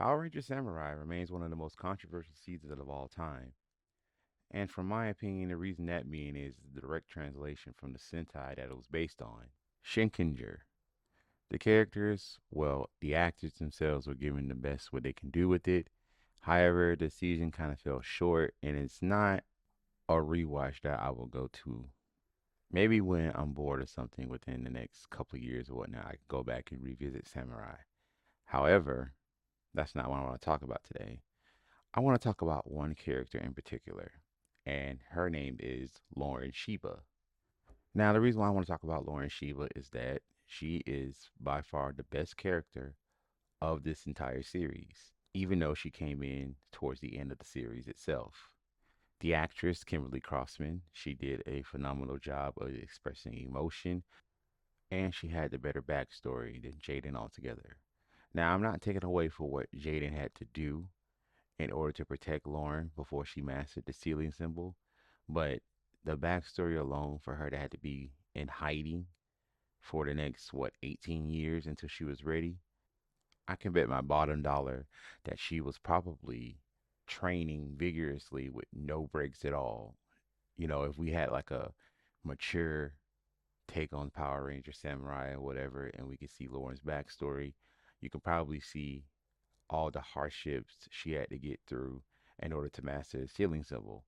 Power Rangers Samurai remains one of the most controversial seasons of all time. And from my opinion, the reason that being is the direct translation from the Sentai that it was based on. Shinkenger. The characters, well, the actors themselves were given the best what they can do with it. However, the season kind of fell short, and it's not a rewatch that I will go to. Maybe when I'm bored or something within the next couple of years or whatnot, I can go back and revisit Samurai. However, that's not what I want to talk about today. I want to talk about one character in particular, and her name is Lauren Shiba. Now, the reason why I want to talk about Lauren Shiba is that she is by far the best character of this entire series, even though she came in towards the end of the series itself. The actress, Kimberly Crossman, she did a phenomenal job of expressing emotion, and she had the better backstory than Jaden altogether. Now, I'm not taking away for what Jaden had to do in order to protect Lauren before she mastered the sealing symbol. But the backstory alone for her to have to be in hiding for the next, what, 18 years until she was ready, I can bet my bottom dollar that she was probably training vigorously with no breaks at all. You know, if we had like a mature take on Power Ranger Samurai or whatever, and we could see Lauren's backstory, you can probably see all the hardships she had to get through in order to master the sealing symbol.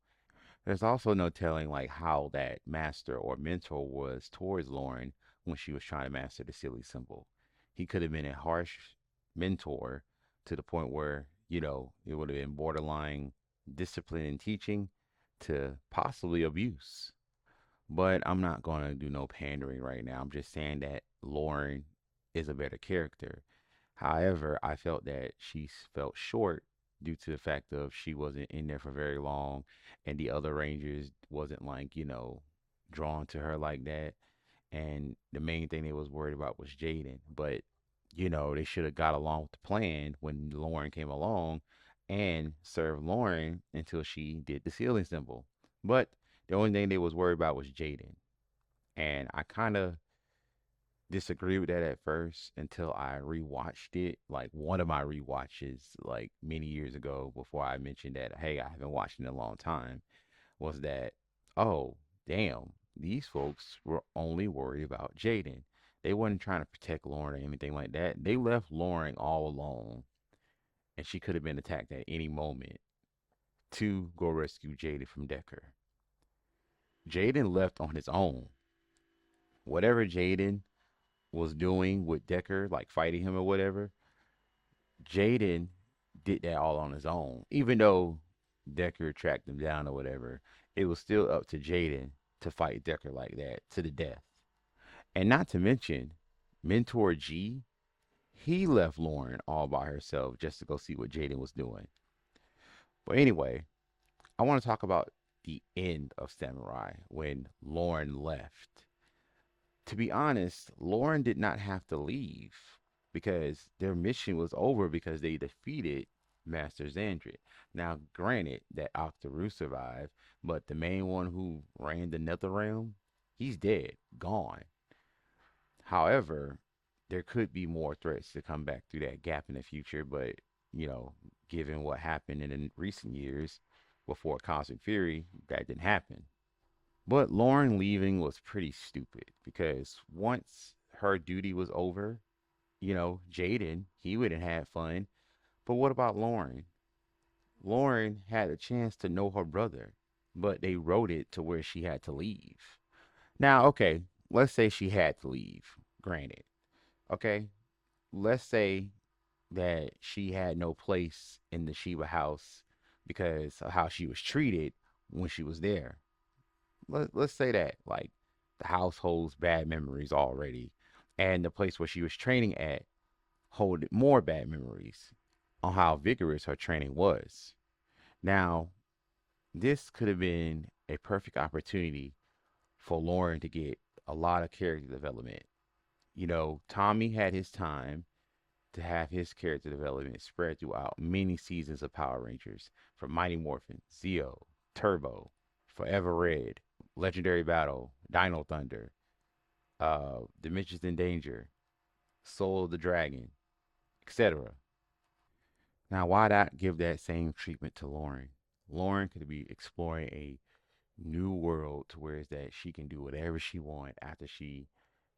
There's also no telling like how that master or mentor was towards Lauren when she was trying to master the sealing symbol. He could have been a harsh mentor to the point where, it would have been borderline discipline and teaching to possibly abuse. But I'm not going to do no pandering right now. I'm just saying that Lauren is a better character. However, I felt that felt short due to the fact of she wasn't in there for very long and the other Rangers wasn't like, drawn to her like that. And the main thing they was worried about was Jaden. But, they should have got along with the plan when Lauren came along and served Lauren until she did the sealing symbol. But the only thing they was worried about was Jaden. And I kind of disagree with that at first until I rewatched it, like one of my rewatches, like many years ago before I mentioned that, hey, I haven't watched it in a long time, was that, oh, damn, these folks were only worried about Jaden. They wasn't trying to protect Lauren or anything like that. They left Lauren all alone, and she could have been attacked at any moment to go rescue Jaden from Decker. Jaden left on his own. Whatever Jaden was doing with Decker, like fighting him or whatever, Jaden did that all on his own. Even though Decker tracked him down or whatever, it was still up to Jaden to fight Decker like that to the death. And not to mention, Mentor G, he left Lauren all by herself just to go see what Jaden was doing. But anyway, I want to talk about the end of Samurai when Lauren left. To be honest, Lauren did not have to leave because their mission was over because they defeated Master Xandrit. Now, granted that Octaru survived, but the main one who ran the Nether Realm, he's dead, gone. However, there could be more threats to come back through that gap in the future, but you know, given what happened in the recent years before Cosmic Fury, that didn't happen. But Lauren leaving was pretty stupid because once her duty was over, Jaden, he would have had fun. But what about Lauren? Lauren had a chance to know her brother, but they wrote it to where she had to leave. Now, okay, let's say she had to leave, granted. Okay, let's say that she had no place in the Shiba house because of how she was treated when she was there. Let's say that, like, the house holds bad memories already, and the place where she was training at hold more bad memories on how vigorous her training was. Now, this could have been a perfect opportunity for Lauren to get a lot of character development. Tommy had his time to have his character development spread throughout many seasons of Power Rangers, from Mighty Morphin, Zeo, Turbo, Forever Red, Legendary Battle, Dino Thunder, Dimensions in Danger, Soul of the Dragon, etc. Now, why not give that same treatment to Lauren? Lauren could be exploring a new world to where it's that she can do whatever she want after she,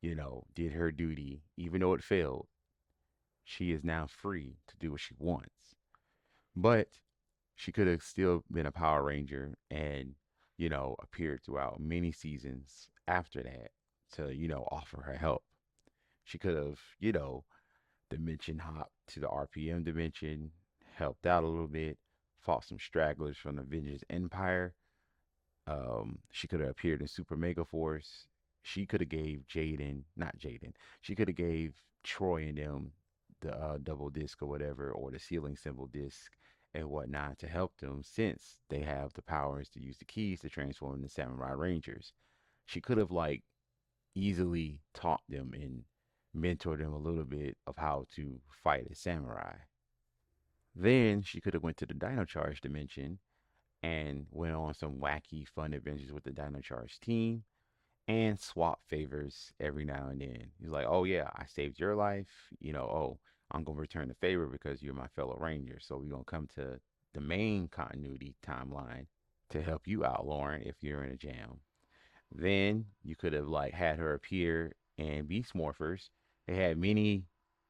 did her duty, even though it failed. She is now free to do what she wants. But she could have still been a Power Ranger and, appeared throughout many seasons after that to, offer her help. She could have, dimension hop to the RPM dimension, helped out a little bit, fought some stragglers from the Avengers Empire. She could have appeared in Super Mega Force. She could have gave Jaden, not Jaden. She could have gave Troy and them the double disc or whatever, or the ceiling symbol disc and whatnot to help them since they have the powers to use the keys to transform into Samurai Rangers. She could have like easily taught them and mentored them a little bit of how to fight a samurai. Then she could have went to the Dino Charge dimension and went on some wacky fun adventures with the Dino Charge team and swap favors every now and then. He's like, "Oh yeah, I saved your life. Oh, I'm gonna return the favor because you're my fellow Ranger. So we're gonna come to the main continuity timeline to help you out, Lauren, if you're in a jam." Then you could have like had her appear in Beast Morphers. They had many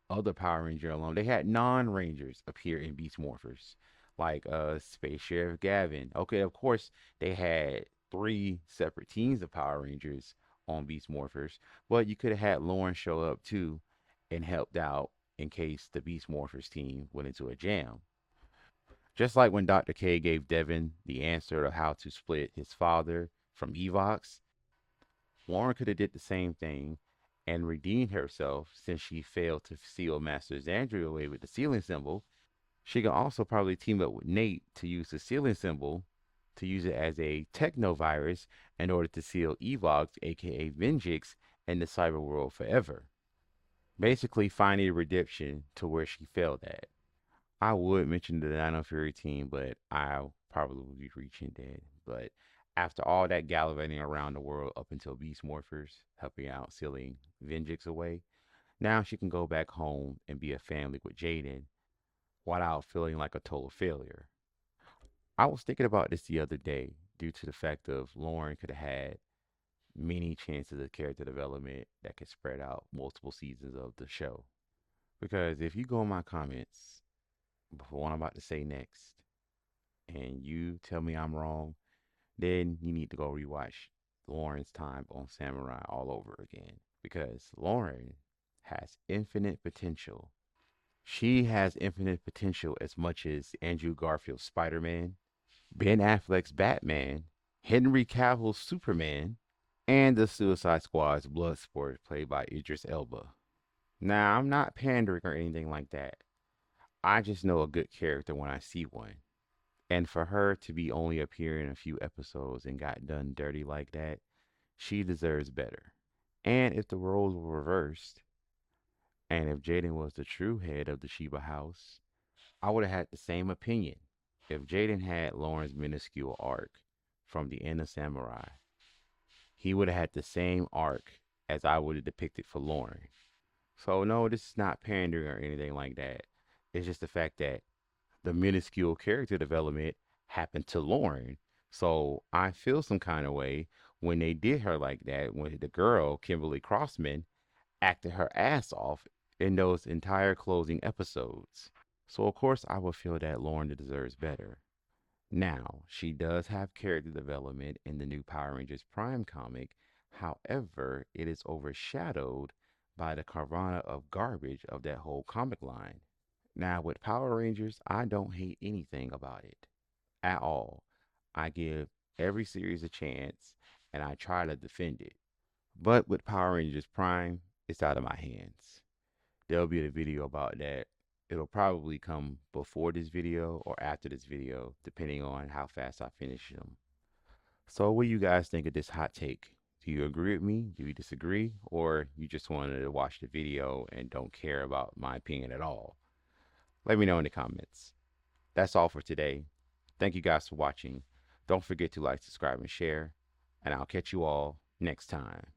other Power Ranger alone. They had non-Rangers appear in Beast Morphers, like Space Sheriff Gavin. Okay, of course they had three separate teams of Power Rangers on Beast Morphers, but you could have had Lauren show up too and helped out in case the Beast Morphers team went into a jam. Just like when Dr. K gave Devin the answer to how to split his father from Evox, Lauren could have did the same thing and redeemed herself since she failed to seal Master Xandria away with the sealing symbol. She could also probably team up with Nate to use the sealing symbol to use it as a technovirus in order to seal Evox, aka Venjix, in the cyber world forever. Basically finding a redemption to where she failed at. I would mention the Dino Fury team, but I'll probably be reaching dead. But after all that gallivanting around the world up until Beast Morphers, helping out sealing Venjix away, now she can go back home and be a family with Jaden without feeling like a total failure. I was thinking about this the other day due to the fact of Lauren could have had many chances of character development that could spread out multiple seasons of the show. Because if you go in my comments before what I'm about to say next, and you tell me I'm wrong, then you need to go rewatch Lauren's time on Samurai all over again because Lauren has infinite potential. She has infinite potential as much as Andrew Garfield's Spider Man, Ben Affleck's Batman, Henry Cavill's Superman, and the Suicide Squad's Bloodsport played by Idris Elba. Now, I'm not pandering or anything like that. I just know a good character when I see one. And for her to be only appearing a few episodes and got done dirty like that, she deserves better. And if the roles were reversed, and if Jaden was the true head of the Shiba house, I would have had the same opinion. If Jaden had Lauren's minuscule arc from the end of Samurai, he would have had the same arc as I would have depicted for Lauren. So, no, this is not pandering or anything like that. It's just the fact that the minuscule character development happened to Lauren. So I feel some kind of way when they did her like that, when the girl, Kimberly Crossman, acted her ass off in those entire closing episodes. So of course I would feel that Lauren deserves better. Now, she does have character development in the new Power Rangers Prime comic. However, it is overshadowed by the Carvana of garbage of that whole comic line. Now, with Power Rangers, I don't hate anything about it at all. I give every series a chance and I try to defend it. But with Power Rangers Prime, it's out of my hands. There'll be a video about that. It'll probably come before this video or after this video, depending on how fast I finish them. So, what do you guys think of this hot take? Do you agree with me? Do you disagree? Or you just wanted to watch the video and don't care about my opinion at all? Let me know in the comments. That's all for today. Thank you guys for watching. Don't forget to like, subscribe, and share. And I'll catch you all next time.